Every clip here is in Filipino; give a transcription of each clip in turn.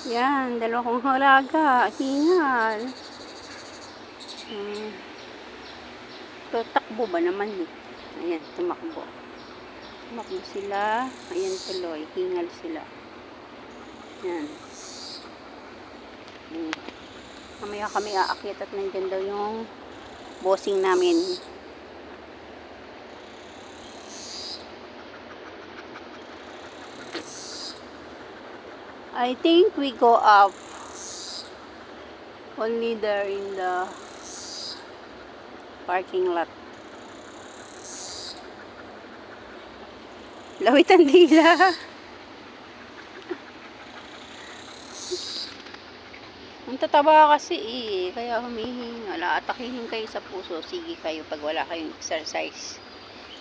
Yan, dalawa kong halaga. Hingal. Takbo ba naman eh. Ayan, tumakbo. Tumakbo sila. Ayan tuloy. Hingal sila. Yan. Mamaya kami aakyat at nandyan daw yung bossing namin. I think we go up only there in the parking lot. Lawit ang dila. Ang tataba kasi eh, kaya humihingal. Atakihin kayo sa puso. Sige kayo pag wala kayong exercise.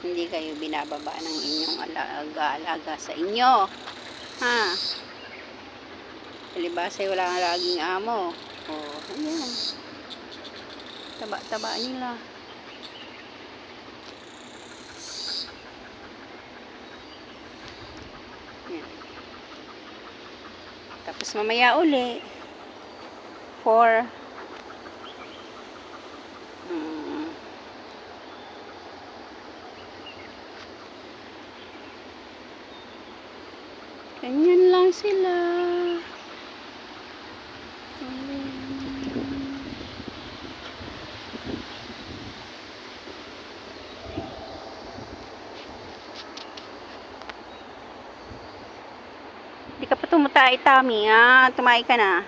Hindi kayo binababa ng inyong alaga sa inyo. Ha? Palibasay wala kang laging amo. Oh, ayan. Taba-taba nila. Ayan. Tapos mamaya uli. 4. Ganyan lang sila. Hindi ka pa tumutay, Tami, ha? Tumay ka na.